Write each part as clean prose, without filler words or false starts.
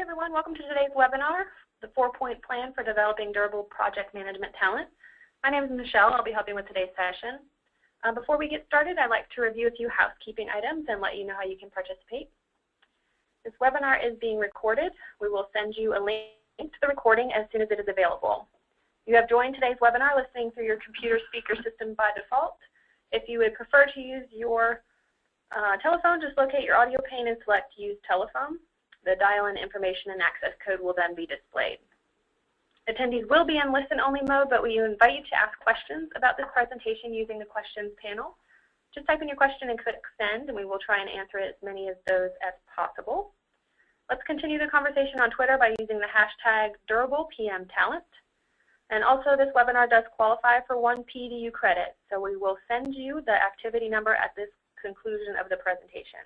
everyone, welcome to today's webinar, the 4-point plan for developing durable project management talent. My name is Michelle. I'll be helping with today's session. Before we get started, I'd like to review a few housekeeping items and let you know how you can participate. This webinar is being recorded. We will send you a link to the recording as soon as it is available. You have joined today's webinar listening through your computer speaker system by default. If you would prefer to use your telephone, just locate your audio pane and select Use Telephone. The dial-in information and access code will then be displayed. Attendees will be in listen-only mode, but we invite you to ask questions about this presentation using the questions panel. Just type in your question and click send, and we will try and answer as many of those as possible. Let's continue the conversation on Twitter by using the hashtag #DurablePMTalent. And also, this webinar does qualify for 1 PDU credit, so we will send you the activity number at this conclusion of the presentation.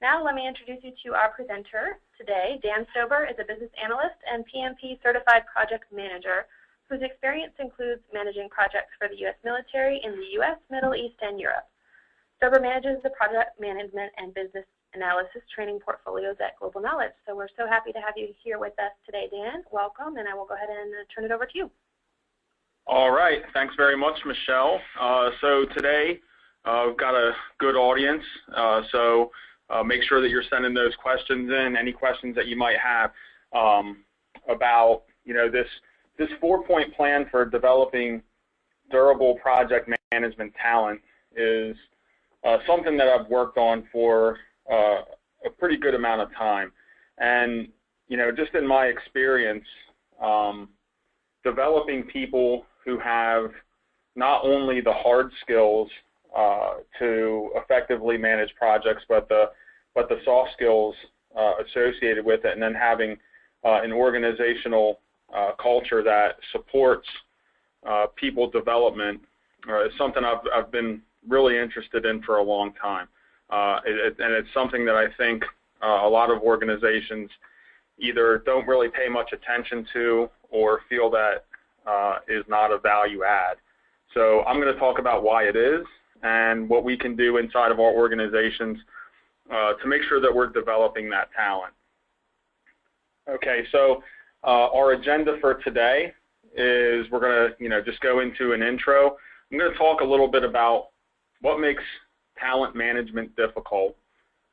Now let me introduce you to our presenter today. Dan Stober is a business analyst and PMP-certified project manager whose experience includes managing projects for the U.S. military in the U.S., Middle East, and Europe. Stober manages the project management and business analysis training portfolios at Global Knowledge. So we're so happy to have you here with us today, Dan. Welcome, and I will go ahead and turn it over to you. All right. Thanks very much, Michelle. So today we've got a good audience. Make sure that you're sending those questions in, any questions that you might have about, this 4-point plan for developing durable project management talent is something that I've worked on for a pretty good amount of time. And, just in my experience, developing people who have not only the hard skills to effectively manage projects, but the soft skills associated with it, and then having an organizational culture that supports people development is something I've been really interested in for a long time. And it's something that I think a lot of organizations either don't really pay much attention to or feel that is not a value add. So I'm going to talk about why it is and what we can do inside of our organizations to make sure that we're developing that talent. Okay, so our agenda for today is we're going to, just go into an intro. I'm going to talk a little bit about what makes talent management difficult,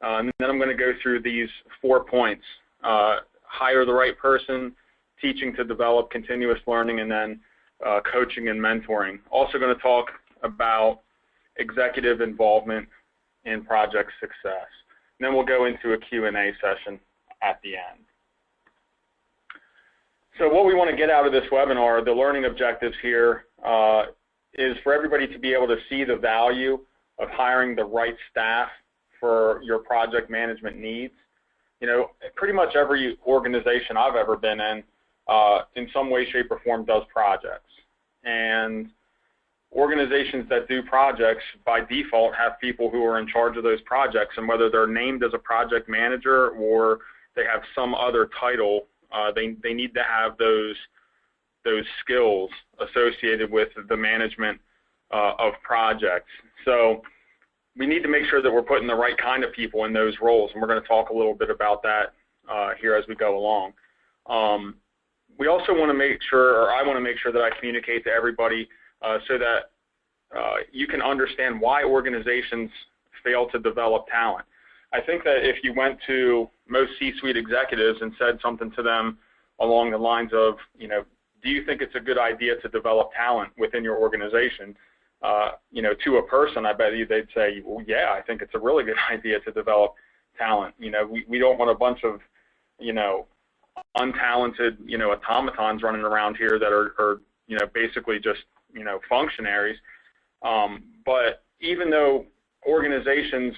and then I'm going to go through these 4 points: hire the right person, teaching to develop, continuous learning, and then coaching and mentoring. Also going to talk about executive involvement in project success. And then we'll go into a Q&A session at the end. So what we want to get out of this webinar, the learning objectives here, is for everybody to be able to see the value of hiring the right staff for your project management needs. Pretty much every organization I've ever been in some way, shape, or form does projects. And organizations that do projects by default have people who are in charge of those projects, and whether they're named as a project manager or they have some other title, they need to have those skills associated with the management of projects. So we need to make sure that we're putting the right kind of people in those roles, and we're going to talk a little bit about that here as we go along. We also want to make sure, or I want to make sure that I communicate to everybody so that you can understand why organizations fail to develop talent. I think that if you went to most C-suite executives and said something to them along the lines of, do you think it's a good idea to develop talent within your organization? To a person, I bet you they'd say, well, yeah, I think it's a really good idea to develop talent. We don't want a bunch of, untalented, automatons running around here that are basically just, functionaries. But even though organizations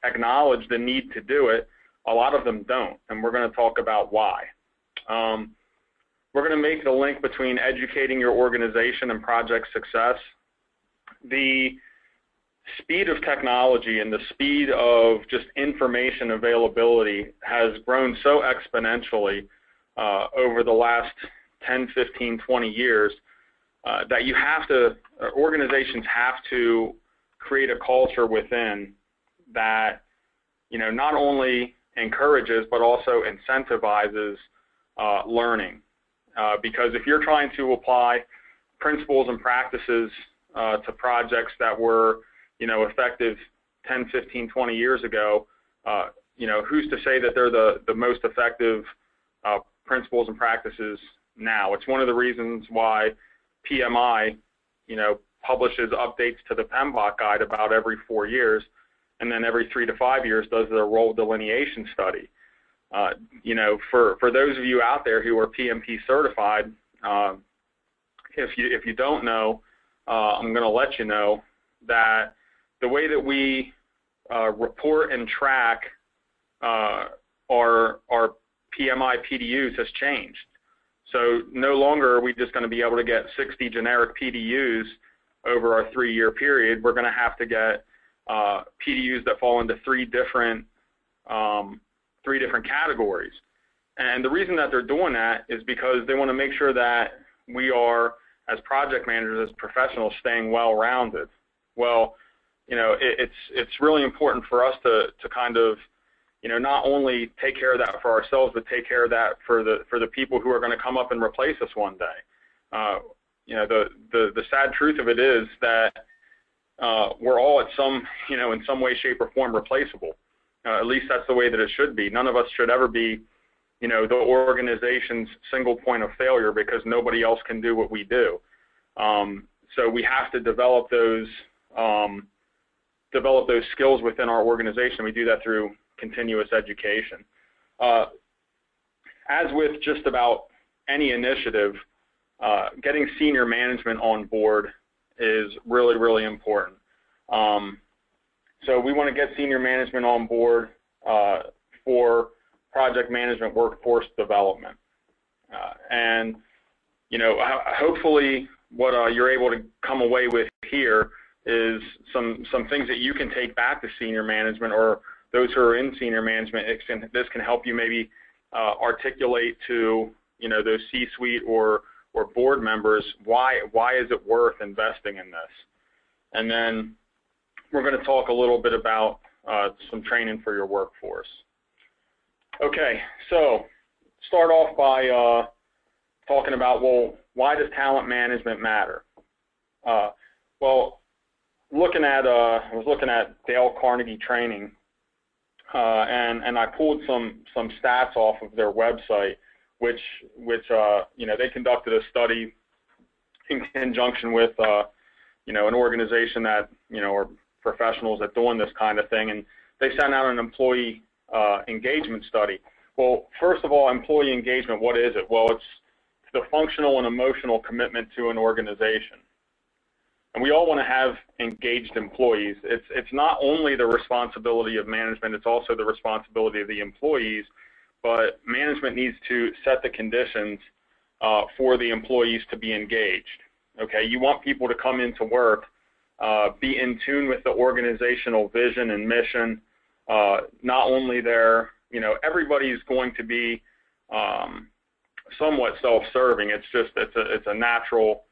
acknowledge the need to do it, a lot of them don't, and we're going to talk about why. We're going to make the link between educating your organization and project success. The speed of technology and the speed of just information availability has grown so exponentially over the last 10, 15, 20 years that you have to, organizations have to create a culture within that, not only encourages but also incentivizes learning. Because if you're trying to apply principles and practices to projects that were, effective 10, 15, 20 years ago, who's to say that they're the most effective principles and practices now? It's one of the reasons why PMI, publishes updates to the PMBOK guide about every 4 years, and then every 3 to 5 years does their role delineation study. For those of you out there who are PMP certified, if you don't know, I'm going to let you know that the way that we report and track our PMI PDUs has changed. So no longer are we just going to be able to get 60 generic PDUs over our 3-year period. We're going to have to get PDUs that fall into three different categories. And the reason that they're doing that is because they want to make sure that we are, as project managers, as professionals, staying well-rounded. Well, it's really important for us to kind of, not only take care of that for ourselves, but take care of that for the people who are going to come up and replace us one day. The sad truth of it is that we're all at some, in some way, shape, or form replaceable. At least that's the way that it should be. None of us should ever be, the organization's single point of failure because nobody else can do what we do. So we have to develop those skills within our organization. We do that through continuous education. As with just about any initiative, getting senior management on board is really, really important. So we want to get senior management on board for project management workforce development. And, hopefully what you're able to come away with here is some things that you can take back to senior management, or those who are in senior management. This can help you maybe articulate to, those C-suite or board members, why is it worth investing in this? And then we're going to talk a little bit about some training for your workforce. Okay, so start off by talking about, well, why does talent management matter? Well, I was looking at Dale Carnegie training, and I pulled some stats off of their website, which they conducted a study in conjunction with an organization that are professionals at doing this kind of thing, and they sent out an employee engagement study. Well, first of all, employee engagement, what is it? Well, it's the functional and emotional commitment to an organization. And we all want to have engaged employees. It's not only the responsibility of management, it's also the responsibility of the employees, but management needs to set the conditions for the employees to be engaged. Okay, you want people to come into work, be in tune with the organizational vision and mission. Not only their, everybody's going to be somewhat self-serving. It's a natural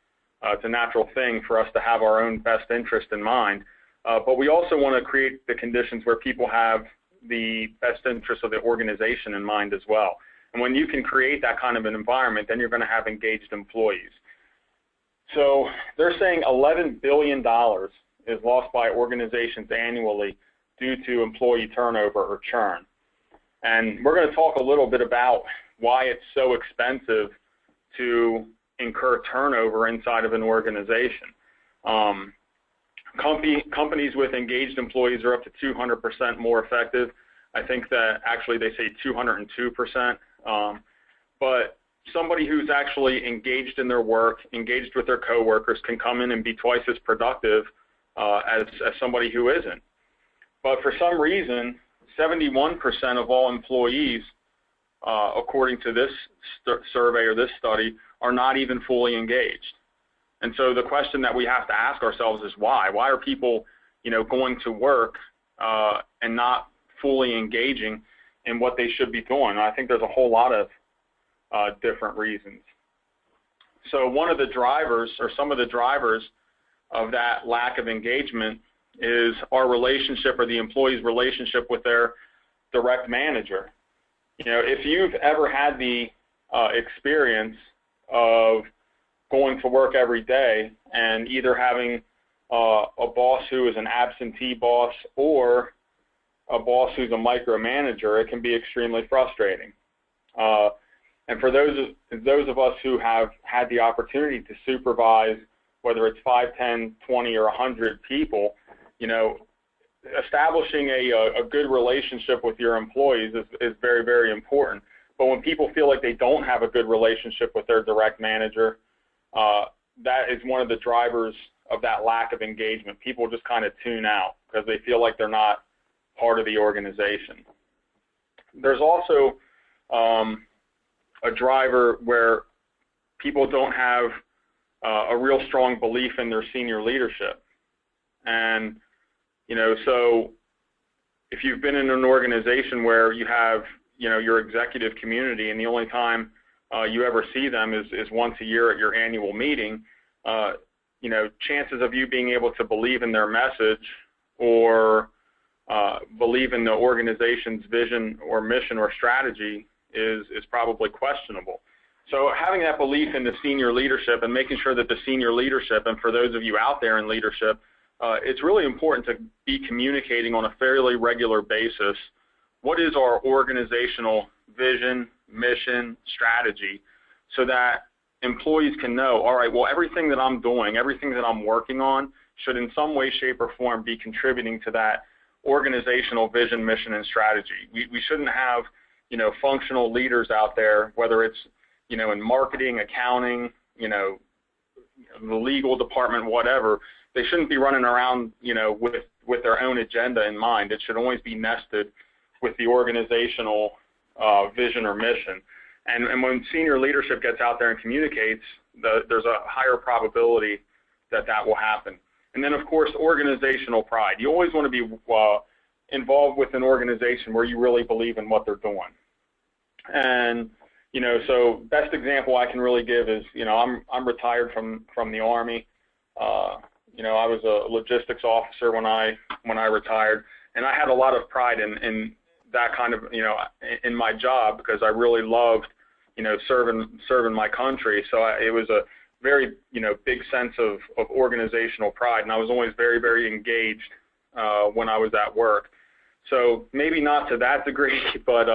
thing for us to have our own best interest in mind. But we also want to create the conditions where people have the best interest of the organization in mind as well. And when you can create that kind of an environment, then you're going to have engaged employees. So they're saying $11 billion is lost by organizations annually due to employee turnover or churn. And we're going to talk a little bit about why it's so expensive to incur turnover inside of an organization. Companies with engaged employees are up to 200% more effective. I think that actually they say 202%. But somebody who's actually engaged in their work, engaged with their coworkers, can come in and be twice as productive as somebody who isn't. But for some reason, 71% of all employees, according to this survey or this study, are not even fully engaged. And so the question that we have to ask ourselves is why? Why are people, going to work and not fully engaging in what they should be doing? I think there's a whole lot of different reasons. So one of the drivers, or some of the drivers of that lack of engagement, is our relationship, or the employee's relationship, with their direct manager. If you've ever had the experience of going to work every day and either having a boss who is an absentee boss or a boss who's a micromanager, it can be extremely frustrating. And for those of us who have had the opportunity to supervise, whether it's 5, 10, 20, or 100 people, establishing a good relationship with your employees is very, very important. But when people feel like they don't have a good relationship with their direct manager, that is one of the drivers of that lack of engagement. People just kind of tune out because they feel like they're not part of the organization. There's also a driver where people don't have a real strong belief in their senior leadership. And, so if you've been in an organization where you have, your executive community and the only time you ever see them is once a year at your annual meeting, chances of you being able to believe in their message or believe in the organization's vision or mission or strategy is probably questionable. So having that belief in the senior leadership and making sure that the senior leadership, and for those of you out there in leadership, it's really important to be communicating on a fairly regular basis. What is our organizational vision, mission, strategy, so that employees can know, all right, well, everything that I'm doing, everything that I'm working on should in some way, shape, or form be contributing to that organizational vision, mission, and strategy. We shouldn't have, functional leaders out there, whether it's, in marketing, accounting, the legal department, whatever. They shouldn't be running around, with their own agenda in mind. It should always be nested with the organizational vision or mission. And when senior leadership gets out there and communicates, there's a higher probability that will happen. And then, of course, organizational pride. You always want to be involved with an organization where you really believe in what they're doing. And, so best example I can really give is, I'm retired from the Army. I was a logistics officer when I retired, and I had a lot of pride in that kind of, in my job, because I really loved, serving my country. So it was a very, big sense of organizational pride, and I was always very, very engaged when I was at work. So maybe not to that degree, but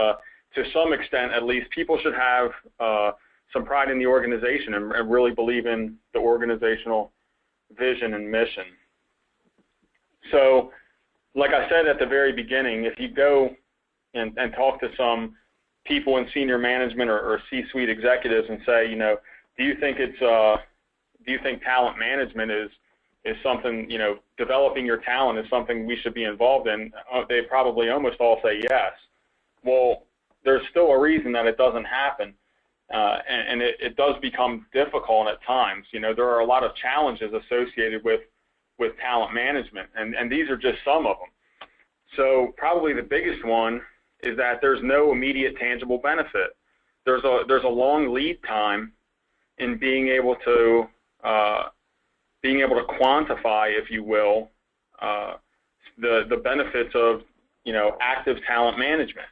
to some extent, at least, people should have some pride in the organization and really believe in the organizational vision and mission. So, like I said at the very beginning, if you go and talk to some people in senior management or C-suite executives and say, do you think talent management is something, developing your talent is something we should be involved in? They probably almost all say yes. Well, there's still a reason that it doesn't happen, and it does become difficult at times. There are a lot of challenges associated with talent management, and these are just some of them. So probably the biggest one is that there's no immediate tangible benefit. There's a long lead time in being able to quantify, if you will, the benefits of active talent management.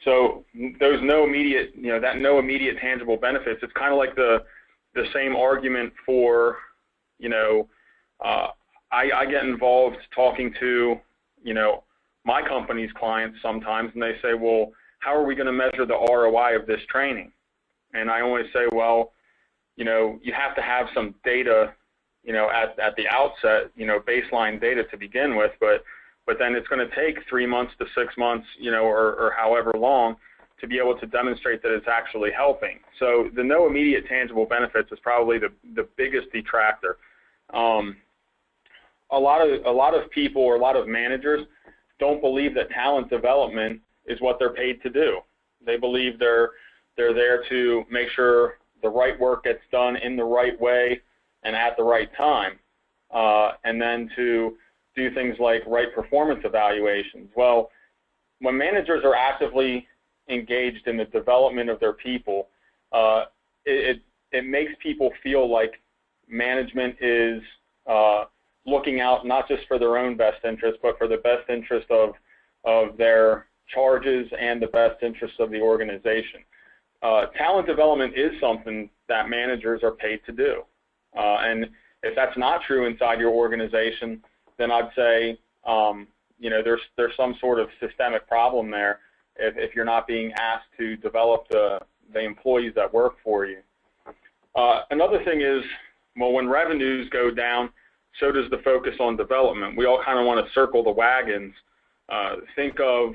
So there's no immediate no immediate tangible benefits. It's kind of like the same argument for I get involved talking to my company's clients sometimes, and they say, well, how are we going to measure the ROI of this training? And I always say, well, you have to have some data, at the outset, baseline data to begin with, but then it's going to take 3 months to 6 months, or however long to be able to demonstrate that it's actually helping. So the no immediate tangible benefits is probably the biggest detractor. A lot of people or a lot of managers don't believe that talent development is what they're paid to do. They believe they're there to make sure the right work gets done in the right way and at the right time, and then to do things like right performance evaluations. Well, when managers are actively engaged in the development of their people, it makes people feel like management is looking out not just for their own best interest, but for the best interest of their charges and the best interests of the organization. Talent development is something that managers are paid to do. And if that's not true inside your organization, then I'd say, you know, there's some sort of systemic problem there if you're not being asked to develop the employees that work for you. Another thing is, well, when revenues go down, so does the focus on development. We all kind of want to circle the wagons. Think of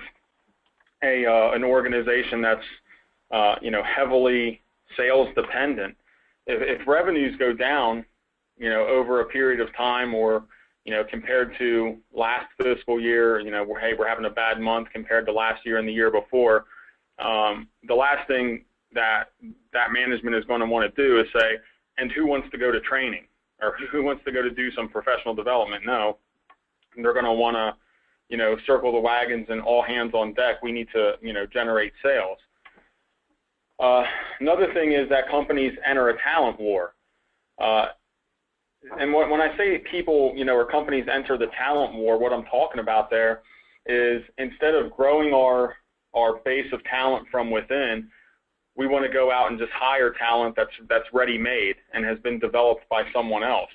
an organization that's you know, heavily sales dependent. If revenues go down, you know, over a period of time, or you know, compared to last fiscal year, you know, hey, we're having a bad month compared to last year and the year before, the last thing that management is going to want to do is say, and who wants to go to training, or who wants to go to do some professional development? No, they're going to want to, you know, circle the wagons and all hands on deck. We need to, you know, generate sales. Another thing is that companies enter a talent war. And when I say people, you know, or companies enter the talent war, what I'm talking about there is, instead of growing our base of talent from within, we want to go out and just hire talent that's ready-made and has been developed by someone else.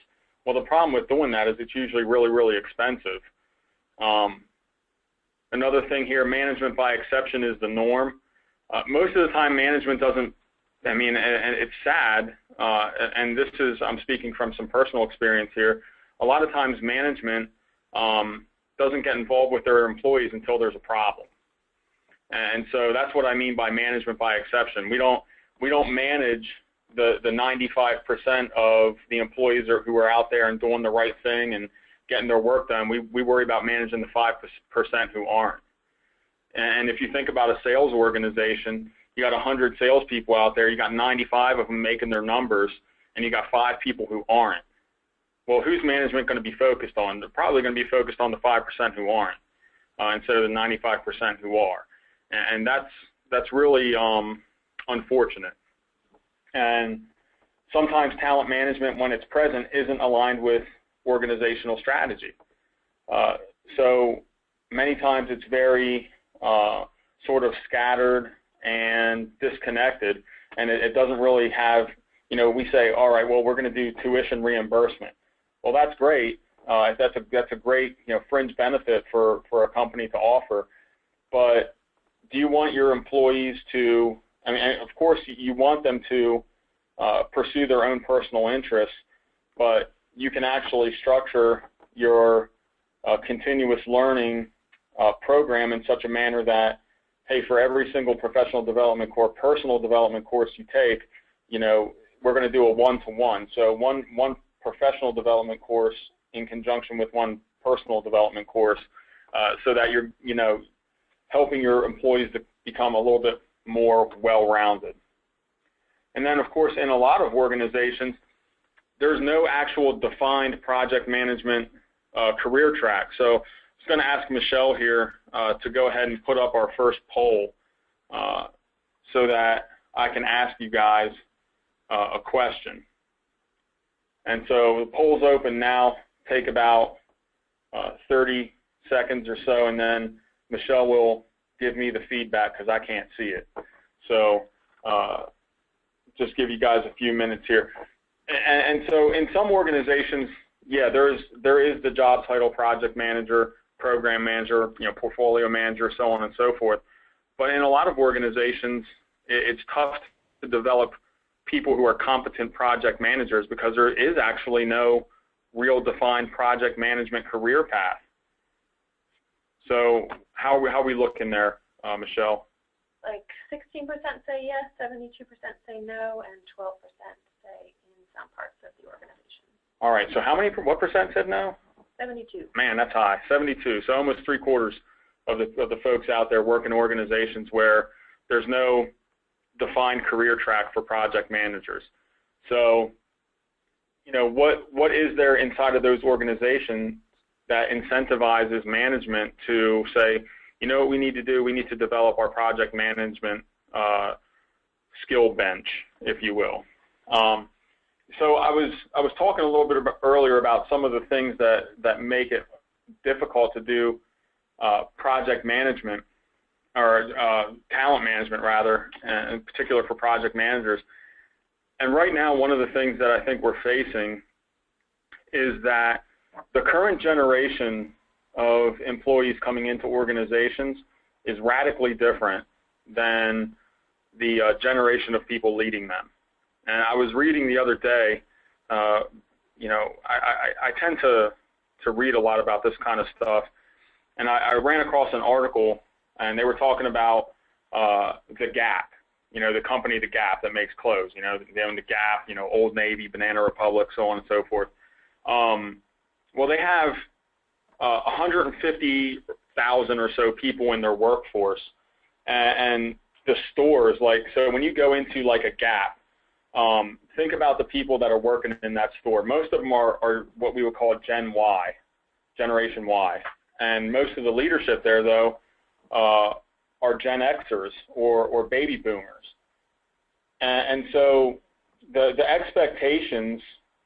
Well, the problem with doing that is it's usually really, really expensive. Another thing here, management by exception is the norm. Most of the time, management doesn't, I mean, and it's sad, and this is, I'm speaking from some personal experience here, a lot of times management doesn't get involved with their employees until there's a problem. And so that's what I mean by management by exception. We don't manage the 95% of the employees who are out there and doing the right thing and getting their work done. We worry about managing the 5% who aren't. And if you think about a sales organization, you got 100 salespeople out there, you got 95 of them making their numbers, and you got 5 people who aren't. Well, who's management going to be focused on? They're probably going to be focused on the 5% who aren't, instead of the 95% who are. And that's really unfortunate. And sometimes talent management, when it's present, isn't aligned with organizational strategy. So many times it's very sort of scattered and disconnected, and it doesn't really have, you know, we say, all right, well, we're going to do tuition reimbursement. Well, that's great. That's a great, you know, fringe benefit for a company to offer. But do you want your employees to, I mean, of course you want them to pursue their own personal interests, but you can actually structure your continuous learning program in such a manner that, hey, for every single professional development course, personal development course you take, you know, we're going to do a one-to-one. So one professional development course in conjunction with one personal development course, so that you're, you know, helping your employees to become a little bit more well-rounded. And then, of course, in a lot of organizations, there's no actual defined project management career track. So I was going to ask Michelle here to go ahead and put up our first poll so that I can ask you guys a question. And so the poll's open now. Take about 30 seconds or so, and then Michelle will give me the feedback because I can't see it. So just give you guys a few minutes here. And so in some organizations, yeah, there is the job title project manager, program manager, you know, portfolio manager, so on and so forth. But in a lot of organizations, it's tough to develop people who are competent project managers because there is actually no real defined project management career path. So how are we looking there, Michelle? Like 16% say yes, 72% say no, and 12% say in some parts of the organization. All right. So what percent said no? 72. Man, that's high. 72. So almost 3/4 of the folks out there work in organizations where there's no defined career track for project managers. So, you know, what is there inside of those organizations that incentivizes management to say, you know what we need to do? We need to develop our project management skill bench, if you will. So I was talking a little bit earlier about some of the things that make it difficult to do project management. or talent management rather, in particular for project managers. And right now, one of the things that I think we're facing is that the current generation of employees coming into organizations is radically different than the generation of people leading them. And I was reading the other day, you know, I tend to read a lot about this kind of stuff, and I ran across an article, and they were talking about the Gap, you know, the company, the Gap, that makes clothes. You know, they own the Gap, you know, Old Navy, Banana Republic, so on and so forth. Well, they have 150,000 or so people in their workforce, and the stores, like, so when you go into like a Gap, think about the people that are working in that store. Most of them are what we would call Gen Y, Generation Y. And most of the leadership there, though, are Gen Xers or baby boomers. And so the expectations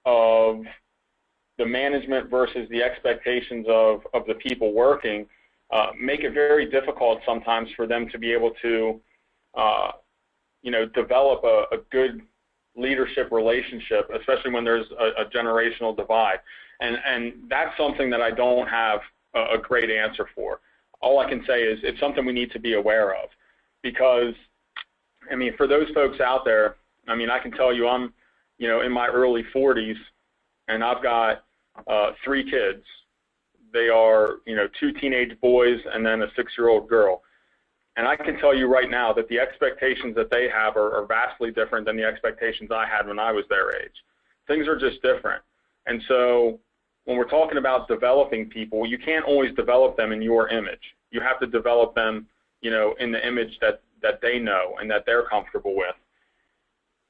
of the management versus the expectations of the people working make it very difficult sometimes for them to be able to, you know, develop a good leadership relationship, especially when there's a generational divide. And that's something that I don't have a great answer for. All I can say is it's something we need to be aware of, because, I mean, for those folks out there, I mean, I can tell you I'm, you know, in my early 40s, and I've got 3 kids. They are, you know, 2 teenage boys and then a 6-year-old girl. And I can tell you right now that the expectations that they have are vastly different than the expectations I had when I was their age. Things are just different. And so when we're talking about developing people, you can't always develop them in your image. You have to develop them, you know, in the image that they know and that they're comfortable with.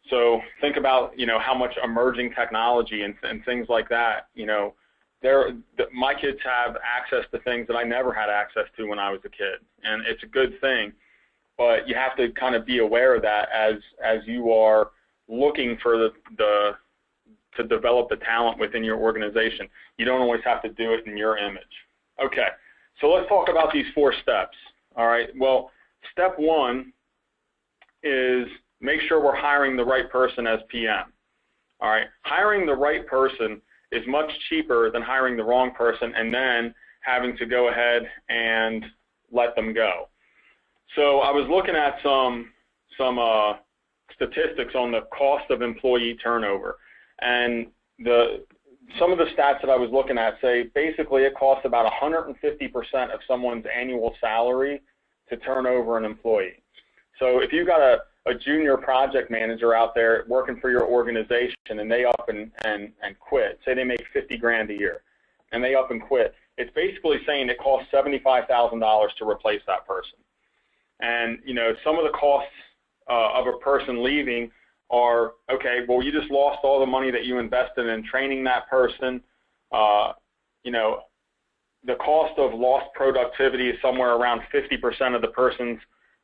So think about, you know, how much emerging technology and things like that, you know, my kids have access to things that I never had access to when I was a kid, and it's a good thing. But you have to kind of be aware of that as you are looking for to develop the talent within your organization. You don't always have to do it in your image. Okay, so let's talk about these 4 steps. All right, well, step 1 is make sure we're hiring the right person as PM. All right, hiring the right person is much cheaper than hiring the wrong person and then having to go ahead and let them go. So I was looking at some statistics on the cost of employee turnover, and some of the stats that I was looking at say basically it costs about 150% of someone's annual salary to turn over an employee. So if you've got a junior project manager out there working for your organization and they up and quit, say they make 50 grand a year and they up and quit, it's basically saying it costs $75,000 to replace that person. And, you know, some of the costs of a person leaving are, okay, well, you just lost all the money that you invested in training that person. You know, the cost of lost productivity is somewhere around 50% of the person's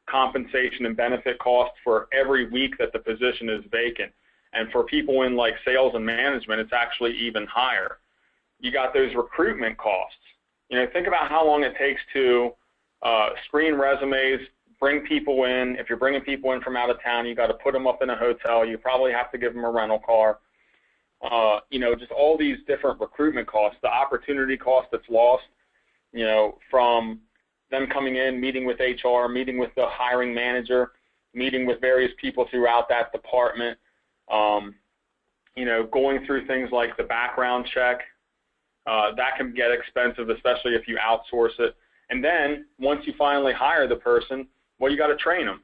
compensation and benefit costs for every week that the position is vacant. And for people in like sales and management, it's actually even higher. You got those recruitment costs. You know, think about how long it takes to screen resumes, bring people in. If you're bringing people in from out of town, you got to put them up in a hotel. You probably have to give them a rental car. You know, just all these different recruitment costs, the opportunity cost that's lost, you know, from them coming in, meeting with HR, meeting with the hiring manager, meeting with various people throughout that department, you know, going through things like the background check. That can get expensive, especially if you outsource it. And then once you finally hire the person, well, you got to train them.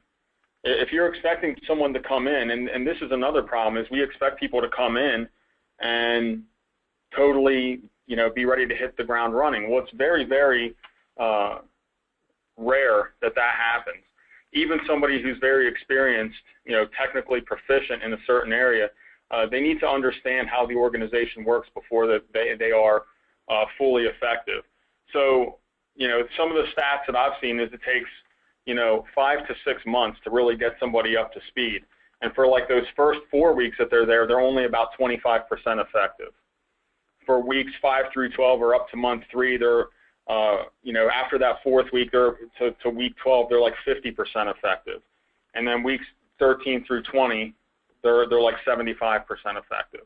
If you're expecting someone to come in, and this is another problem, is we expect people to come in and totally, you know, be ready to hit the ground running. Well, it's very, very rare that happens. Even somebody who's very experienced, you know, technically proficient in a certain area, they need to understand how the organization works before they are fully effective. So, you know, some of the stats that I've seen is it takes, you know, 5 to 6 months to really get somebody up to speed. And for like those first 4 weeks that they're there, they're only about 25% effective. For weeks 5 through 12 or up to month 3, they're after that 4th week to week 12, they're like 50% effective. And then weeks 13 through 20, they're like 75% effective.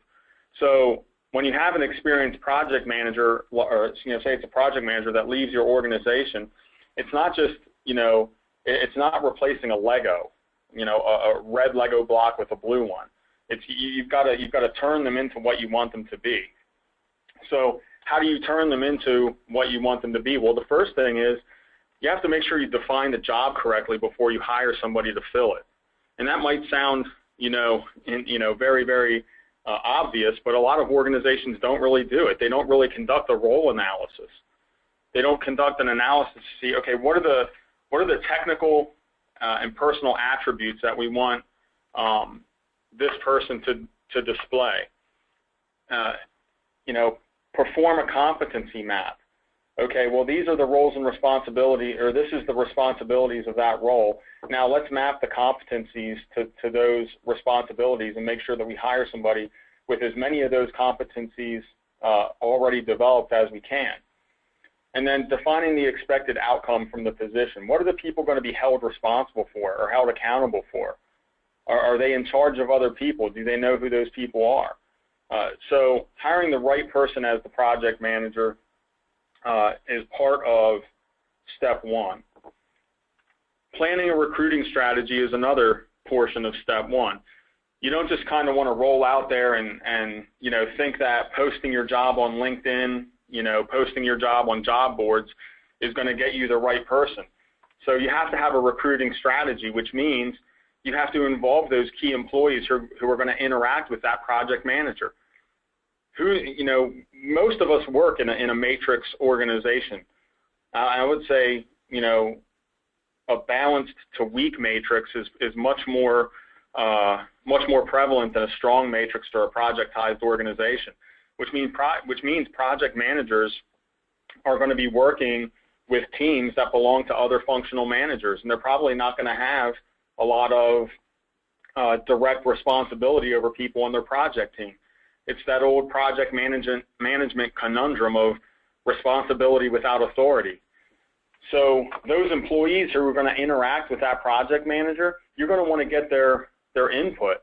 So when you have an experienced project manager, or say it's a project manager that leaves your organization, it's not just, it's not replacing a Lego, a red Lego block with a blue one. You've got to turn them into what you want them to be. So how do you turn them into what you want them to be? Well, the first thing is you have to make sure you define the job correctly before you hire somebody to fill it. And that might sound, very, very obvious, but a lot of organizations don't really do it. They don't really conduct a role analysis. They don't conduct an analysis to see, okay, what are the technical and personal attributes that we want this person to display? Perform a competency map. Okay, well, these are the roles and responsibilities, or this is the responsibilities of that role. Now let's map the competencies to those responsibilities and make sure that we hire somebody with as many of those competencies already developed as we can. And then defining the expected outcome from the position. What are the people going to be held responsible for or held accountable for? Are they in charge of other people? Do they know who those people are? So hiring the right person as the project manager is part of step 1. Planning a recruiting strategy is another portion of step 1. You don't just kind of want to roll out there and think that posting your job on LinkedIn, posting your job on job boards is going to get you the right person. So you have to have a recruiting strategy, which means you have to involve those key employees who are going to interact with that project manager. Most of us work in a matrix organization. I would say, a balanced to weak matrix is much more prevalent than a strong matrix or a projectized organization, which means project managers are going to be working with teams that belong to other functional managers, and they're probably not going to have a lot of direct responsibility over people on their project team. It's that old project management conundrum of responsibility without authority. So those employees who are going to interact with that project manager, you're going to want to get their input.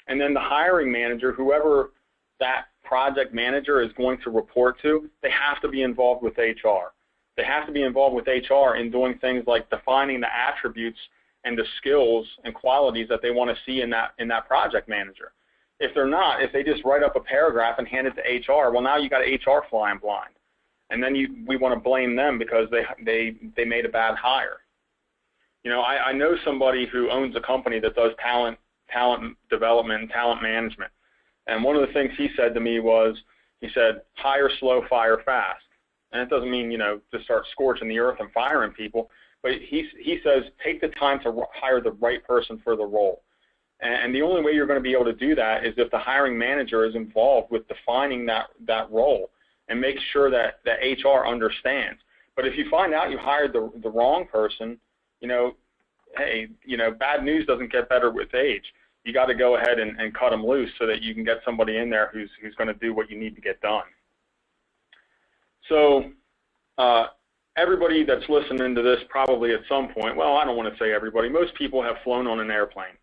And then the hiring manager, whoever that project manager is going to report to, they have to be involved with HR. They have to be involved with HR in doing things like defining the attributes and the skills and qualities that they want to see in that project manager. If they're not, if they just write up a paragraph and hand it to HR, well, now you got HR flying blind. And then we want to blame them because they made a bad hire. I know somebody who owns a company that does talent development and talent management. And one of the things he said to me was, he said, hire slow, fire fast. And it doesn't mean, to start scorching the earth and firing people, but he says, take the time to hire the right person for the role. And the only way you're going to be able to do that is if the hiring manager is involved with defining that role and make sure that HR understands. But if you find out you hired the wrong person, hey, bad news doesn't get better with age. You got to go ahead and cut them loose so that you can get somebody in there who's going to do what you need to get done. So everybody that's listening to this probably at some point, well, I don't want to say everybody, most people have flown on an airplane.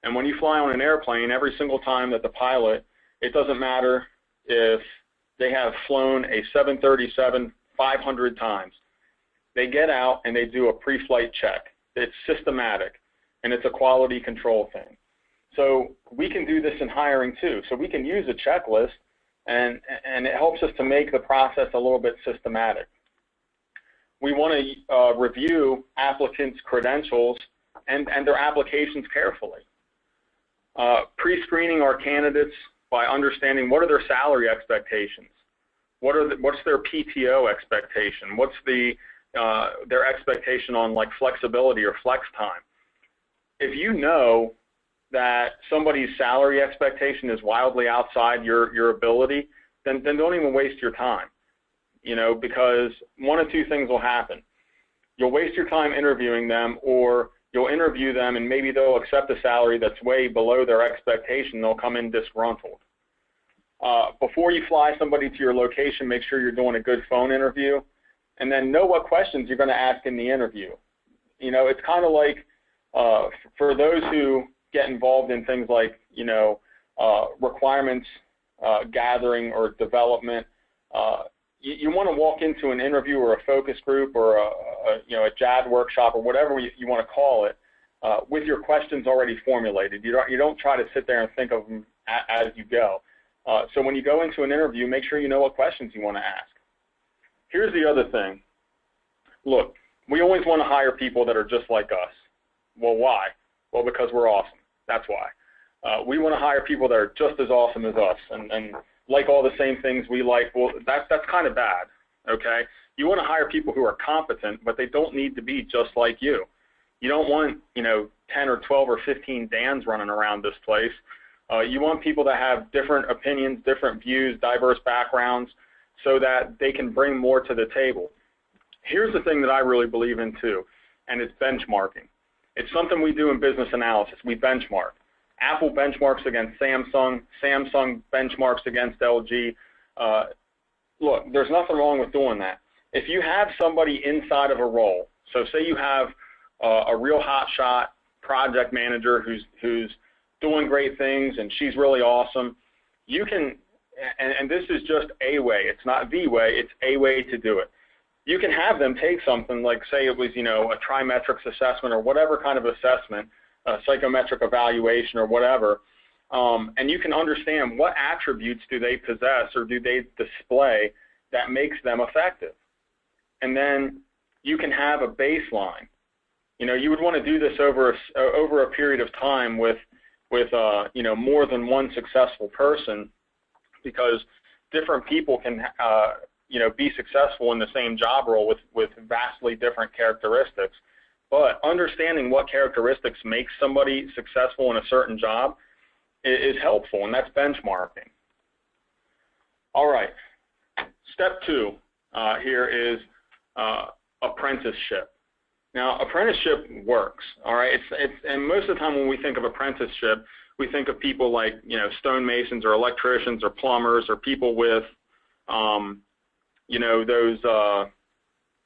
And when you fly on an airplane, every single time that the pilot, it doesn't matter if they have flown a 737 500 times, they get out and they do a pre-flight check. It's systematic, and it's a quality control thing. So we can do this in hiring too. So we can use a checklist, and it helps us to make the process a little bit systematic. We want to review applicants' credentials and their applications carefully. Pre-screening our candidates by understanding what are their salary expectations, what's their PTO expectation, what's their expectation on like flexibility or flex time. If you know that somebody's salary expectation is wildly outside your ability, then don't even waste your time, because one of two things will happen. You'll waste your time interviewing them, or you'll interview them and maybe they'll accept a salary that's way below their expectation. They'll come in disgruntled. Before you fly somebody to your location, make sure you're doing a good phone interview. and then know what questions you're going to ask in the interview. You know, it's kind of like for those who get involved in things like, you know, requirements gathering or development, you want to walk into an interview or a focus group or you know, a JAD workshop or whatever you want to call it with your questions already formulated. You don't try to sit there and think of them as you go. So when you go into an interview, make sure you know what questions you want to ask. Here's the other thing. Look, we always want to hire people that are just like us. Well, why? Well, because we're awesome. That's why. We want to hire people that are just as awesome as us and like all the same things we like. Well, that's kind of bad, okay? You want to hire people who are competent, but they don't need to be just like you. You don't want, you know, 10 or 12 or 15 Dans running around this place. You want people that have different opinions, different views, diverse backgrounds, so that they can bring more to the table. Here's the thing that I really believe in too, and it's benchmarking. It's something we do in business analysis. We benchmark. Apple benchmarks against Samsung. Samsung benchmarks against LG. Look, there's nothing wrong with doing that. If you have somebody inside of a role, so say you have a real hotshot project manager who's doing great things and she's really awesome, you can, and this is just a way, it's not the way, it's a way to do it. You can have them take something like, say it was, you know, a trimetrics assessment or whatever kind of assessment, a psychometric evaluation or whatever, and you can understand what attributes do they possess or do they display that makes them effective. And then you can have a baseline. You know, you would want to do this over a period of time with you know, more than one successful person, because different people can you know, be successful in the same job role with vastly different characteristics. But understanding what characteristics make somebody successful in a certain job is helpful, and that's benchmarking. All right, step 2 here is apprenticeship. Now, apprenticeship works, all right? And most of the time when we think of apprenticeship, we think of people like, you know, stonemasons or electricians or plumbers or people with, you know, those,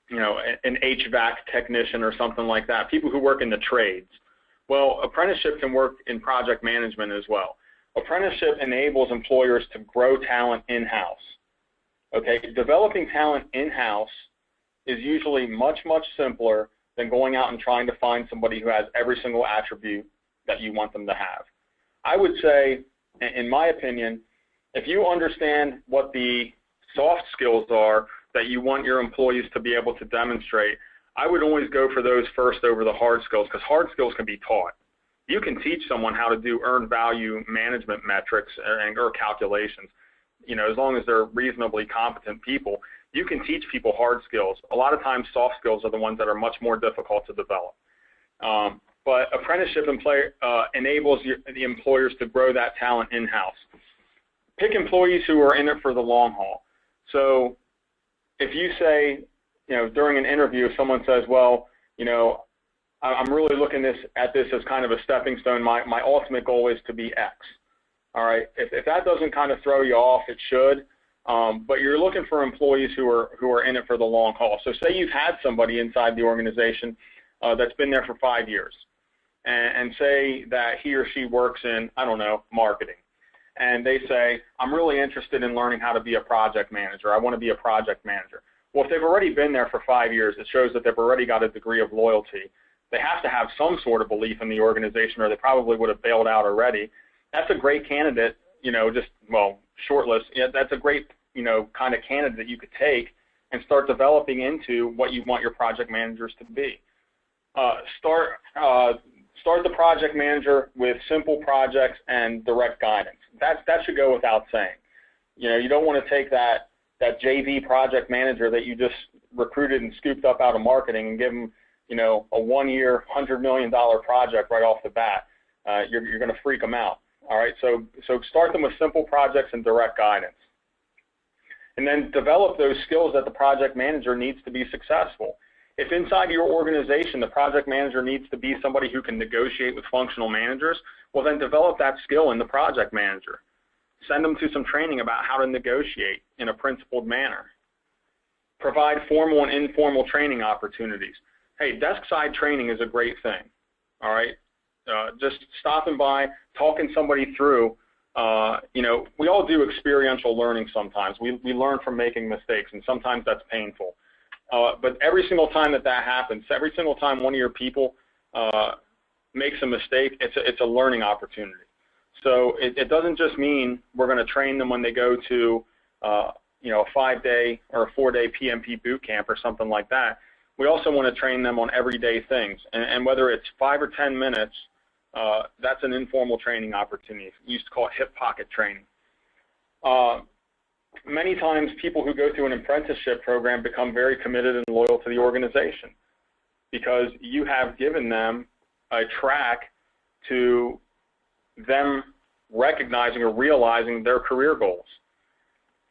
you know, an HVAC technician or something like that, people who work in the trades. Well, apprenticeship can work in project management as well. Apprenticeship enables employers to grow talent in-house. Okay, developing talent in-house is usually much, much simpler than going out and trying to find somebody who has every single attribute that you want them to have. I would say, in my opinion, if you understand what the soft skills are that you want your employees to be able to demonstrate, I would always go for those first over the hard skills, because hard skills can be taught. You can teach someone how to do earned value management metrics or calculations, you know, as long as they're reasonably competent people. You can teach people hard skills. A lot of times soft skills are the ones that are much more difficult to develop. But apprenticeship enables the employers to grow that talent in-house. Pick employees who are in it for the long haul. So if you say, you know, during an interview, if someone says, well, you know, I'm really looking at this as kind of a stepping stone. My ultimate goal is to be X. All right. If that doesn't kind of throw you off, it should. But you're looking for employees who are in it for the long haul. So say you've had somebody inside the organization that's been there for 5 years, and say that he or she works in, I don't know, marketing. And they say, I'm really interested in learning how to be a project manager. I want to be a project manager. Well, if they've already been there for 5 years, it shows that they've already got a degree of loyalty. They have to have some sort of belief in the organization, or they probably would have bailed out already. That's a great candidate, you know, just, well, shortlist. Yeah, that's a great, you know, kind of candidate that you could take and start developing into what you want your project managers to be. Start the project manager with simple projects and direct guidance. That should go without saying. You know, you don't want to take that JV project manager that you just recruited and scooped up out of marketing and give them, you know, a 1-year, $100 million project right off the bat. You're going to freak them out. All right, so start them with simple projects and direct guidance. And then develop those skills that the project manager needs to be successful. If inside your organization the project manager needs to be somebody who can negotiate with functional managers, well then develop that skill in the project manager. Send them to some training about how to negotiate in a principled manner. provide formal and informal training opportunities. Hey, desk side training is a great thing, all right? Just stopping by, talking somebody through, you know, we all do experiential learning sometimes. We learn from making mistakes, and sometimes that's painful. But every single time that happens, every single time one of your people makes a mistake, it's a learning opportunity. So it doesn't just mean we're going to train them when they go to, you know, a 5-day or a 4-day PMP boot camp or something like that. We also want to train them on everyday things. And whether it's 5 or 10 minutes, that's an informal training opportunity. We used to call it hip pocket training. Many times people who go through an apprenticeship program become very committed and loyal to the organization because you have given them a track to them recognizing or realizing their career goals.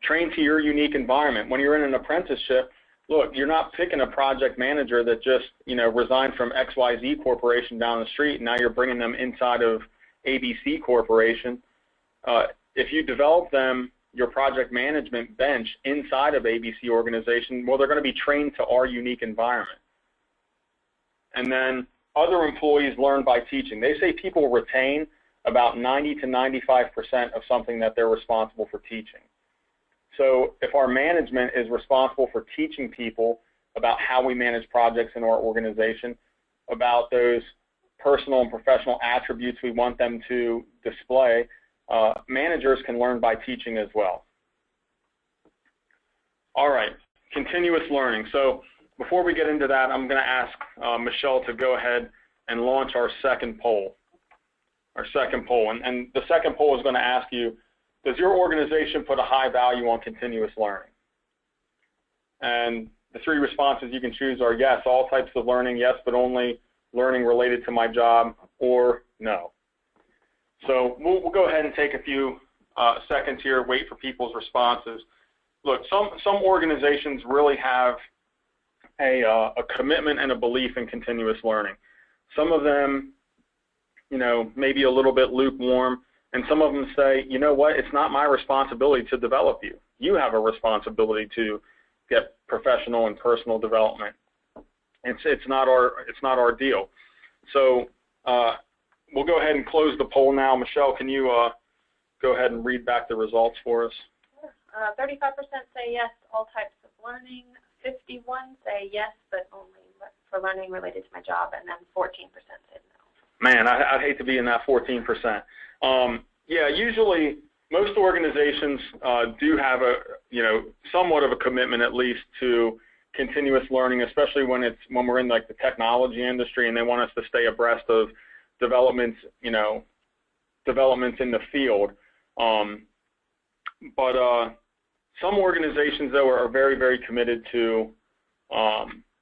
Train to your unique environment. When you're in an apprenticeship, look, you're not picking a project manager that just, you know, resigned from XYZ Corporation down the street, and now you're bringing them inside of ABC Corporation. If you develop them, your project management bench inside of ABC organization, well, they're going to be trained to our unique environment. And then other employees learn by teaching. They say people retain about 90 to 95% of something that they're responsible for teaching. So if our management is responsible for teaching people about how we manage projects in our organization, about those personal and professional attributes we want them to display, managers can learn by teaching as well. All right, continuous learning. So before we get into that, I'm going to ask Michelle to go ahead and launch our second poll. And the second poll is going to ask you, does your organization put a high value on continuous learning? And the 3 responses you can choose are yes, all types of learning, yes, but only learning related to my job, or no. So we'll go ahead and take a few seconds here, wait for people's responses. Look, some organizations really have a commitment and a belief in continuous learning. Some of them, you know, maybe a little bit lukewarm, and some of them say, you know what, it's not my responsibility to develop you. You have a responsibility to get professional and personal development. It's not our deal. So we'll go ahead and close the poll now. Michelle, can you go ahead and read back the results for us? Sure. 35% say yes, all types of learning. 51 say yes, but only for learning related to my job, and then 14% said no. Man, I'd hate to be in that 14%. Yeah, usually most organizations do have somewhat of a commitment at least to continuous learning, especially when we're in like the technology industry and they want us to stay abreast of developments in the field. But some organizations though are very, very committed to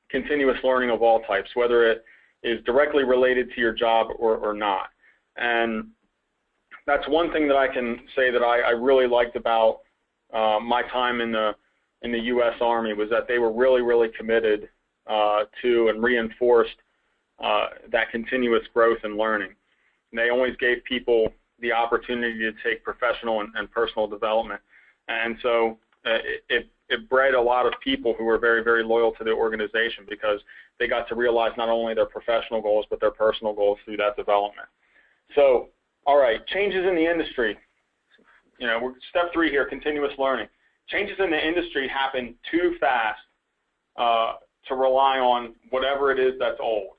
continuous learning of all types, whether it is directly related to your job or not. And that's one thing that I can say that I really liked about my time in the U.S. Army was that they were really, really committed to and reinforced that continuous growth and learning. And they always gave people the opportunity to take professional and personal development. And so it bred a lot of people who were very, very loyal to the organization because they got to realize not only their professional goals, but their personal goals through that development. So, all right, changes in the industry. You know, step 3 here, continuous learning. Changes in the industry happen too fast to rely on whatever it is that's old.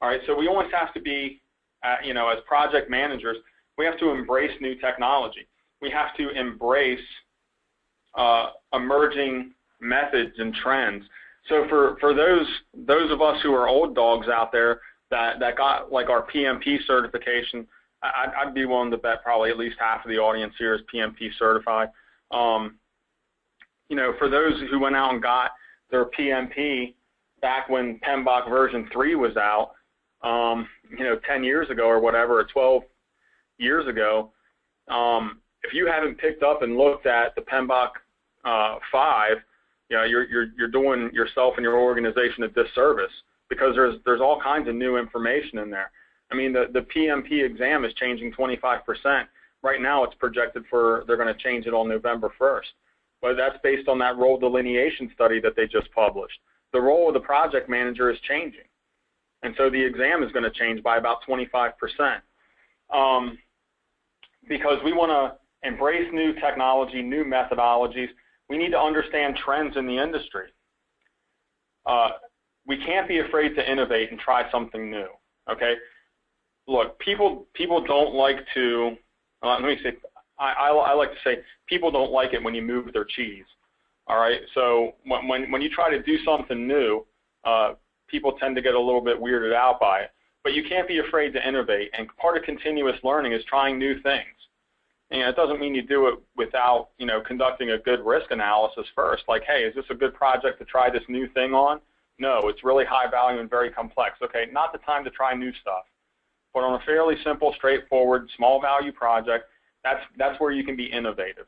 All right, so we always have to be, you know, as project managers, we have to embrace new technology. We have to embrace emerging methods and trends. So for those of us who are old dogs out there that got like our PMP certification, I'd be willing to bet probably at least half of the audience here is PMP certified. You know, for those who went out and got their PMP back when PMBOK version 3 was out, you know, 10 years ago or whatever, or 12 years ago, if you haven't picked up and looked at the PMBOK 5, you know, you're doing yourself and your organization a disservice because there's all kinds of new information in there. I mean, the PMP exam is changing 25%. Right now, it's projected they're going to change it on November 1st. but that's based on that role delineation study that they just published. The role of the project manager is changing, and so the exam is going to change by about 25%, because we want to embrace new technology, new methodologies. We need to understand trends in the industry. We can't be afraid to innovate and try something new, okay? Look, people don't like to, let me say, I like to say, people don't like it when you move their cheese, all right? So when you try to do something new, people tend to get a little bit weirded out by it. But you can't be afraid to innovate, and part of continuous learning is trying new things. And it doesn't mean you do it without, conducting a good risk analysis first. Like, hey, is this a good project to try this new thing on? No, it's really high value and very complex. Okay, not the time to try new stuff. But on a fairly simple, straightforward, small value project, that's where you can be innovative.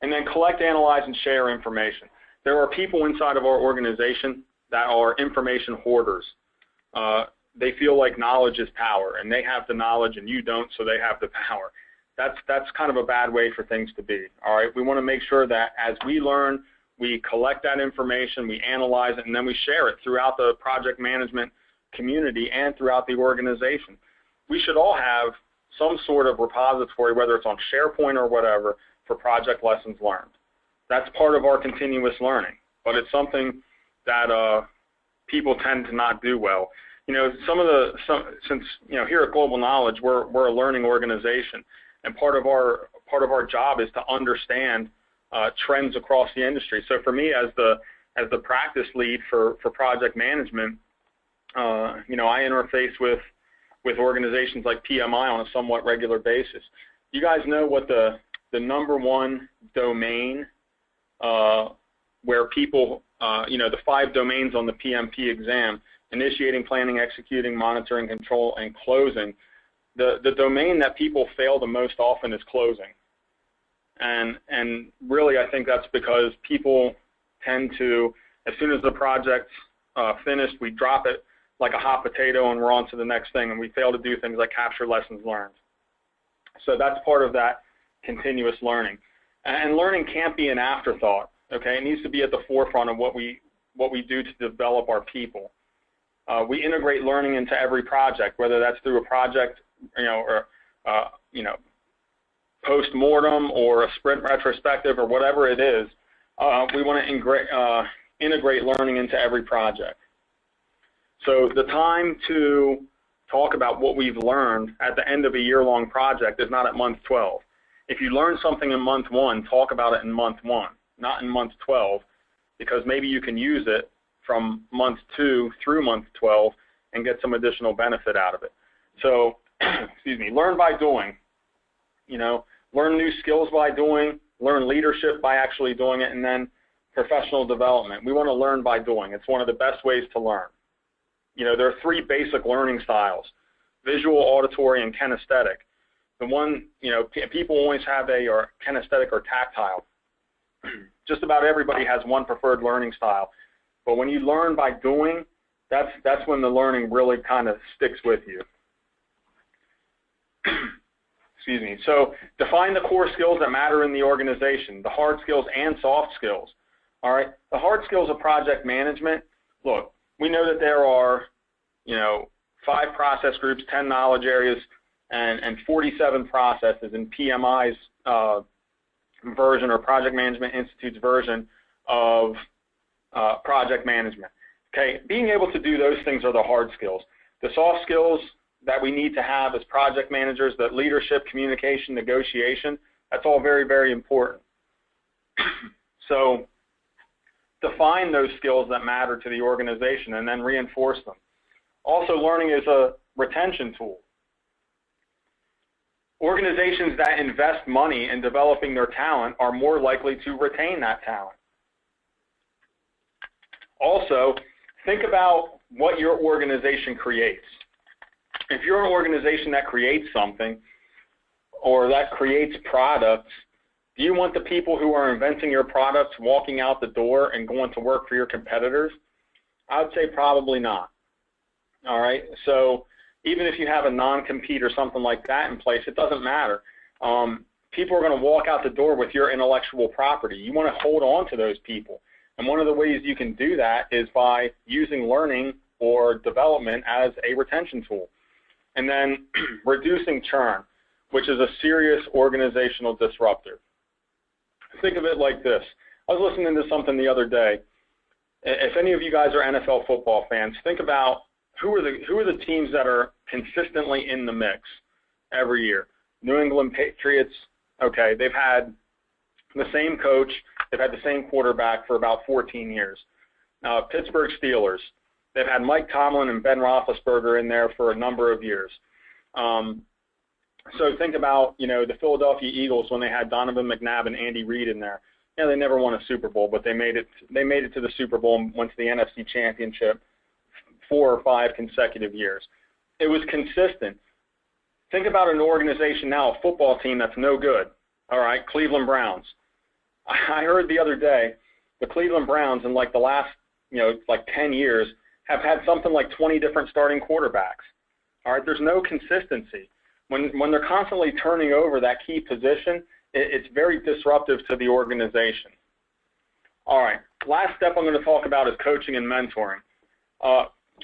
And then collect, analyze, and share information. There are people inside of our organization that are information hoarders. They feel like knowledge is power, and they have the knowledge and you don't, so they have the power. That's kind of a bad way for things to be, all right? We want to make sure that as we learn, we collect that information, we analyze it, and then we share it throughout the project management community and throughout the organization. We should all have some sort of repository, whether it's on SharePoint or whatever, for project lessons learned. That's part of our continuous learning, but it's something that people tend to not do well. Since here at Global Knowledge, we're a learning organization, and part of our job is to understand trends across the industry. So for me, as the practice lead for project management, I interface with organizations like PMI on a somewhat regular basis. You guys know what the number one domain where people, the 5 domains on the PMP exam: initiating, planning, executing, monitoring, control, and closing. The domain that people fail the most often is closing. And really, I think that's because people tend to, as soon as the project's finished, we drop it like a hot potato and we're on to the next thing, and we fail to do things like capture lessons learned. So that's part of that continuous learning. And learning can't be an afterthought, okay? It needs to be at the forefront of what we do to develop our people. We integrate learning into every project, whether that's through a project, or post-mortem or a sprint retrospective or whatever it is. We want to integrate learning into every project. So the time to talk about what we've learned at the end of a year-long project is not at month 12. If you learn something in month 1, talk about it in month 1, not in month 12, because maybe you can use it from month 2 through month 12 and get some additional benefit out of it. So, learn by doing. Learn new skills by doing, learn leadership by actually doing it, and then professional development. We want to learn by doing. It's one of the best ways to learn. There are 3 basic learning styles: visual, auditory, and kinesthetic. The one, people always have or kinesthetic or tactile. Just about everybody has one preferred learning style. But when you learn by doing, that's when the learning really kind of sticks with you. So define the core skills that matter in the organization, the hard skills and soft skills. All right, the hard skills of project management. Look, we know that there are, 5 process groups, 10 knowledge areas, and 47 processes in PMI's version, or Project Management Institute's version of project management. Okay, being able to do those things are the hard skills. The soft skills that we need to have as project managers, that leadership, communication, negotiation, that's all very, very important. So define those skills that matter to the organization and then reinforce them. Also, learning is a retention tool. Organizations that invest money in developing their talent are more likely to retain that talent. Also, think about what your organization creates. If you're an organization that creates something or that creates products, do you want the people who are inventing your products walking out the door and going to work for your competitors? I would say probably not. All right, so even if you have a non-compete or something like that in place, it doesn't matter. people are going to walk out the door with your intellectual property. You want to hold on to those people. And one of the ways you can do that is by using learning or development as a retention tool. And then reducing churn, which is a serious organizational disruptor. Think of it like this. I was listening to something the other day. If any of you guys are NFL football fans, think about who are the teams that are consistently in the mix every year. New England Patriots, okay, they've had the same coach, they've had the same quarterback for about 14 years. Pittsburgh Steelers, they've had Mike Tomlin and Ben Roethlisberger in there for a number of years. So think about, the Philadelphia Eagles when they had Donovan McNabb and Andy Reid in there. They never won a Super Bowl, but they made it to the Super Bowl and went to the NFC Championship 4 or 5 consecutive years. It was consistent. Think about an organization now, a football team that's no good. All right, Cleveland Browns. I heard the other day the Cleveland Browns in like the last, 10 years have had something like 20 different starting quarterbacks. All right, there's no consistency. When they're constantly turning over that key position, it's very disruptive to the organization. All right, last step I'm going to talk about is coaching and mentoring.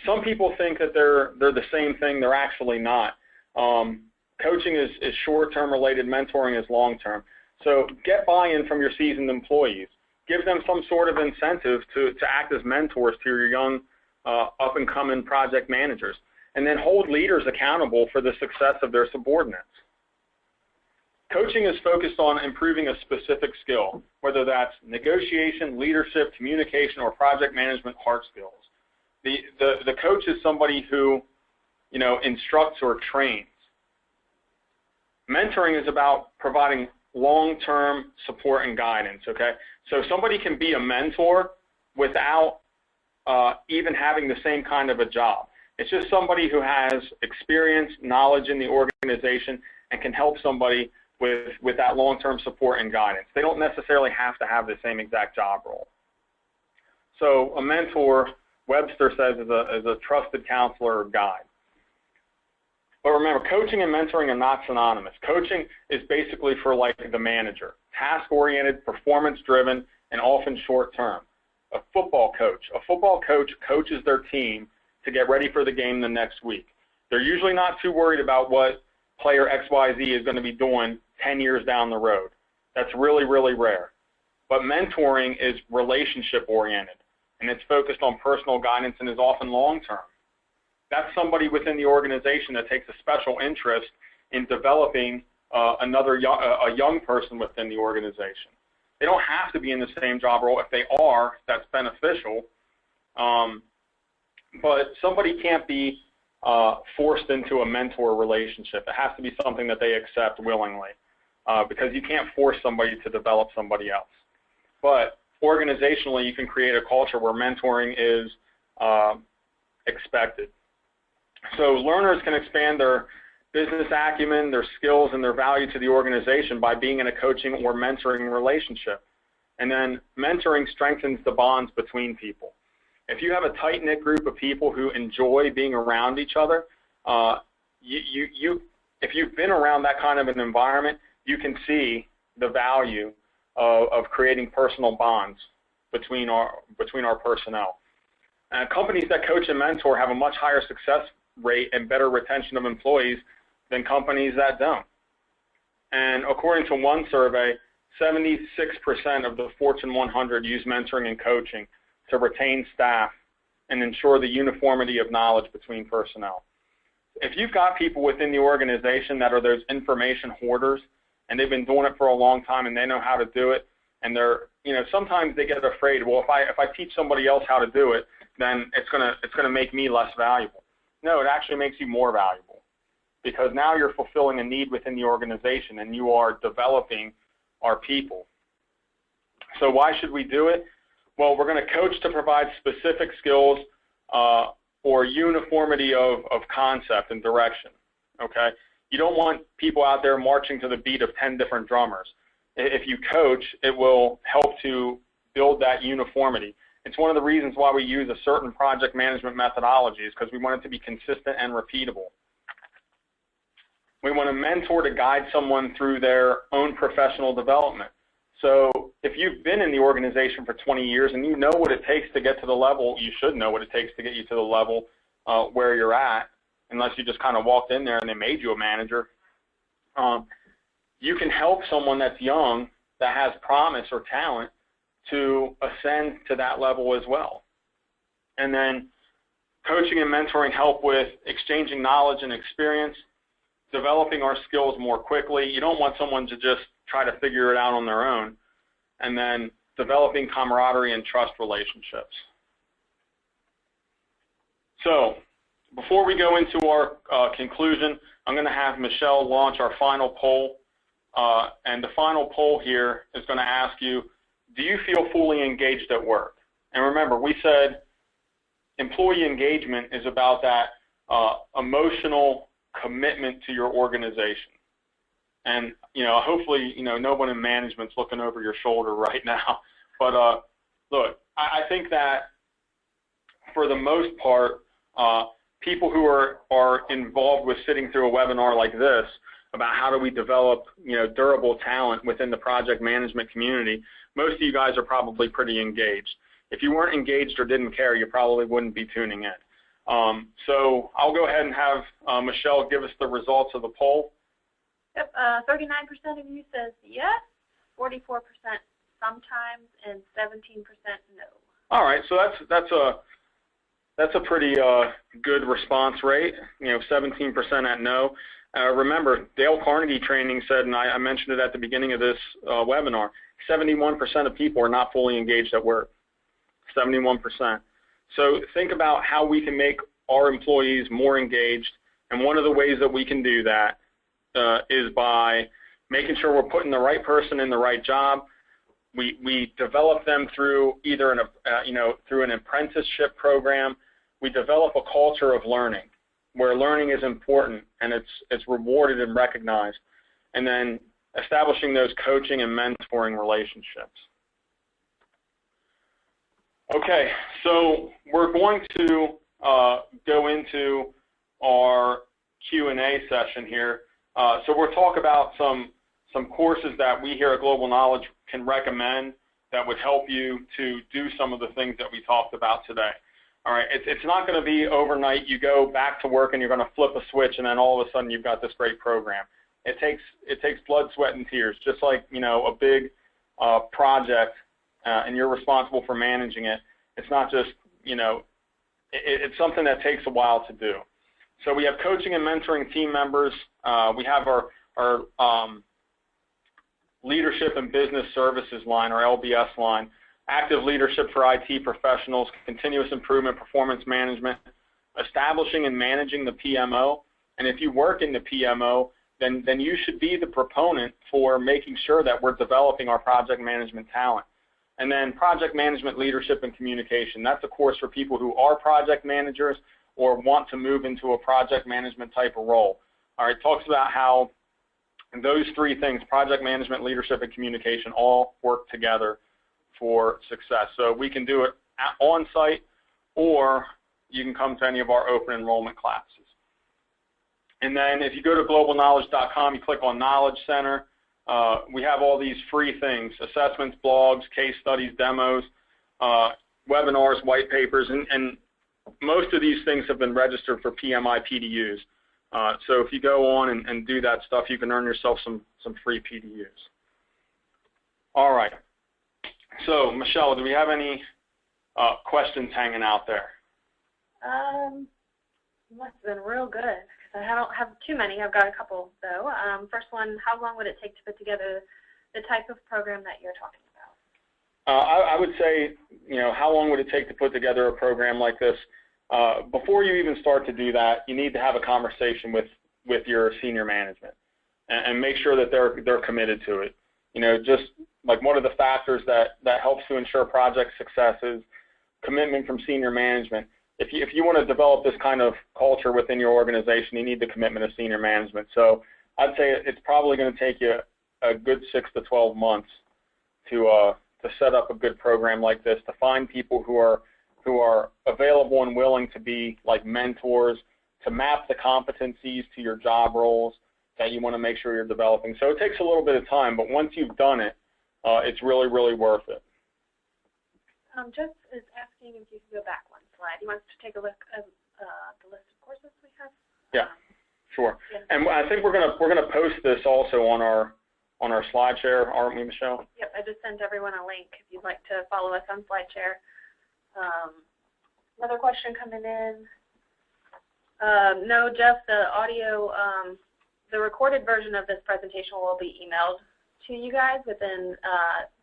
Some people think that they're the same thing. They're actually not. Coaching is short-term related, mentoring is long-term. So get buy-in from your seasoned employees. Give them some sort of incentive to act as mentors to your young up-and-coming project managers. And then hold leaders accountable for the success of their subordinates. Coaching is focused on improving a specific skill, whether that's negotiation, leadership, communication, or project management hard skills. The coach is somebody who, instructs or trains. Mentoring is about providing long-term support and guidance, okay? So somebody can be a mentor without even having the same kind of a job. It's just somebody who has experience, knowledge in the organization, and can help somebody with that long-term support and guidance. They don't necessarily have to have the same exact job role. So a mentor, Webster says, is a trusted counselor or guide. But remember, coaching and mentoring are not synonymous. Coaching is basically for like the manager, task-oriented, performance-driven, and often short-term. A football coach coaches their team to get ready for the game the next week. They're usually not too worried about what player XYZ is going to be doing 10 years down the road. That's really, really rare. But mentoring is relationship-oriented, and it's focused on personal guidance and is often long-term. That's somebody within the organization that takes a special interest in developing a young person within the organization. They don't have to be in the same job role. If they are, that's beneficial. But somebody can't be forced into a mentor relationship. It has to be something that they accept willingly, because you can't force somebody to develop somebody else. But organizationally, you can create a culture where mentoring is expected. So learners can expand their business acumen, their skills, and their value to the organization by being in a coaching or mentoring relationship. And then mentoring strengthens the bonds between people. If you have a tight-knit group of people who enjoy being around each other, if you've been around that kind of an environment, you can see the value of creating personal bonds between our personnel. And companies that coach and mentor have a much higher success rate and better retention of employees than companies that don't. And according to one survey, 76% of the Fortune 100 use mentoring and coaching to retain staff and ensure the uniformity of knowledge between personnel. If you've got people within the organization that are those information hoarders, and they've been doing it for a long time and they know how to do it, and they're, sometimes they get afraid, well, if I teach somebody else how to do it, then it's gonna make me less valuable. No, it actually makes you more valuable, because now you're fulfilling a need within the organization and you are developing our people. So why should we do it? Well, we're going to coach to provide specific skills or uniformity of concept and direction, okay? You don't want people out there marching to the beat of 10 different drummers. If you coach, it will help to build that uniformity. It's one of the reasons why we use a certain project management methodology, is because we want it to be consistent and repeatable. We want to mentor to guide someone through their own professional development. So if you've been in the organization for 20 years and you know what it takes to get to the level, you should know what it takes to get you to the level where you're at, unless you just kind of walked in there and they made you a manager. You can help someone that's young, that has promise or talent, to ascend to that level as well. And then coaching and mentoring help with exchanging knowledge and experience, developing our skills more quickly. You don't want someone to just try to figure it out on their own. And then developing camaraderie and trust relationships. So before we go into our conclusion, I'm going to have Michelle launch our final poll. And the final poll here is going to ask you, do you feel fully engaged at work? And remember, we said employee engagement is about that emotional commitment to your organization. And, hopefully, no one in management's looking over your shoulder right now. But, look, I think that for the most part, people who are involved with sitting through a webinar like this about how do we develop, durable talent within the project management community, most of you guys are probably pretty engaged. If you weren't engaged or didn't care, you probably wouldn't be tuning in. So I'll go ahead and have Michelle give us the results of the poll. Yep, 39% of you says yes, 44% sometimes, and 17% no. All right, so that's a pretty good response rate. 17% at no. Remember, Dale Carnegie training said, and I mentioned it at the beginning of this webinar, 71% of people are not fully engaged at work. 71%. So think about how we can make our employees more engaged, and one of the ways that we can do that is by making sure we're putting the right person in the right job. We develop them through either through an apprenticeship program. We develop a culture of learning, where learning is important and it's rewarded and recognized, and then establishing those coaching and mentoring relationships. Okay, so we're going to go into our Q&A session here. So we'll talk about some courses that we here at Global Knowledge can recommend that would help you to do some of the things that we talked about today. All right, it's not going to be overnight. You go back to work and you're going to flip a switch, and then all of a sudden you've got this great program. It takes blood, sweat, and tears, just like a big project, and you're responsible for managing it. It's not just it's something that takes a while to do. So we have coaching and mentoring team members. We have our leadership and business services line, our LBS line. Active leadership for IT professionals, continuous improvement, performance management, establishing and managing the PMO. And if you work in the PMO, then you should be the proponent for making sure that we're developing our project management talent. And then project management leadership and communication. That's a course for people who are project managers or want to move into a project management type of role. All right, it talks about how those three things, project management, leadership, and communication, all work together for success. So we can do it on-site, or you can come to any of our open enrollment classes. And then if you go to globalknowledge.com, you click on Knowledge Center. We have all these free things: assessments, blogs, case studies, demos, webinars, white papers, and most of these things have been registered for PMI PDUs. So if you go on and do that stuff, you can earn yourself some free PDUs. All right. So, Michelle, do we have any questions hanging out there? Must have been real good, because I don't have too many. I've got a couple, though. First one, how long would it take to put together the type of program that you're talking about? I would say, how long would it take to put together a program like this? Before you even start to do that, you need to have a conversation with your senior management and make sure that they're committed to it. Just like one of the factors that helps to ensure project success is commitment from senior management. If you want to develop this kind of culture within your organization, you need the commitment of senior management. So I'd say it's probably going to take you a good 6 to 12 months to set up a good program like this, to find people who are available and willing to be like mentors, to map the competencies to your job roles, that you want to make sure you're developing. So it takes a little bit of time, but once you've done it, it's really, really worth it. Jeff is asking if you can go back one slide. He wants to take a look at the list of courses we have. Yeah, sure. And I think we're gonna post this also on our SlideShare, aren't we, Michelle? Yep, I just sent everyone a link if you'd like to follow us on SlideShare. Another question coming in. No, Jeff, the audio, the recorded version of this presentation will be emailed to you guys within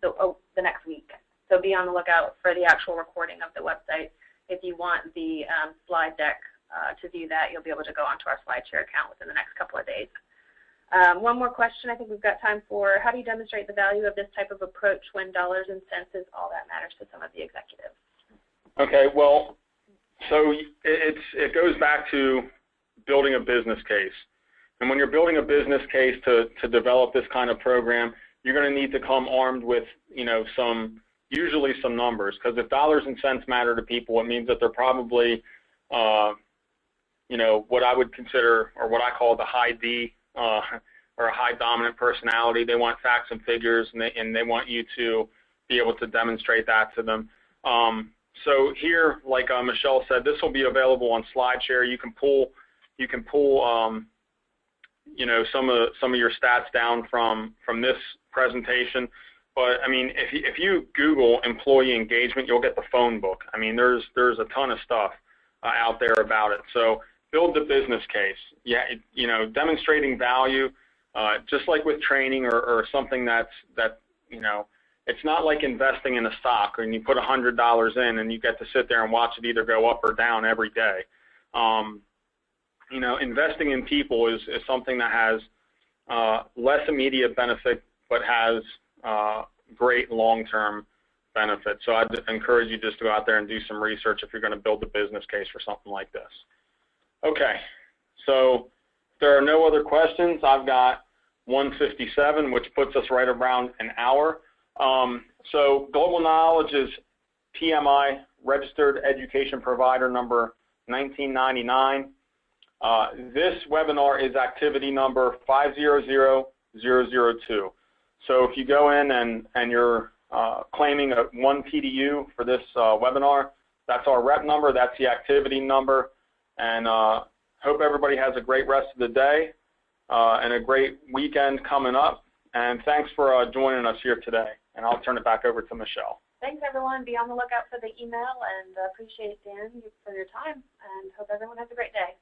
the next week. So be on the lookout for the actual recording of the website. If you want the slide deck to view that, you'll be able to go onto our SlideShare account within the next couple of days. One more question I think we've got time for. How do you demonstrate the value of this type of approach when dollars and cents is all that matters to some of the executives? Okay, well, so it goes back to building a business case. And when you're building a business case to develop this kind of program, you're going to need to come armed with, you know, usually some numbers, because if dollars and cents matter to people, it means that they're probably, you know, what I would consider, or what I call the high D, or a high dominant personality. They want facts and figures, and they want you to be able to demonstrate that to them. So here, like Michelle said, this will be available on SlideShare. You can pull, you know, some of your stats down from this presentation. But I mean, if you Google employee engagement, you'll get the phone book. I mean, there's a ton of stuff out there about it. So build the business case. Yeah, you know, demonstrating value, just like with training or something that you know, it's not like investing in a stock and you put $100 in and you get to sit there and watch it either go up or down every day. You know, investing in people is something that has less immediate benefit but has great long-term benefits. So I'd encourage you just to go out there and do some research if you're going to build a business case for something like this. Okay, so if there are no other questions, I've got 1:57, which puts us right around an hour. So Global Knowledge is PMI, Registered Education Provider number 1999. This webinar is activity number 500002. So if you go in and you're claiming one PDU for this webinar, that's our rep number, that's the activity number, and hope everybody has a great rest of the day and a great weekend coming up. And thanks for joining us here today. And I'll turn it back over to Michelle. Thanks, everyone. Be on the lookout for the email, and appreciate Dan for your time, and hope everyone has a great day.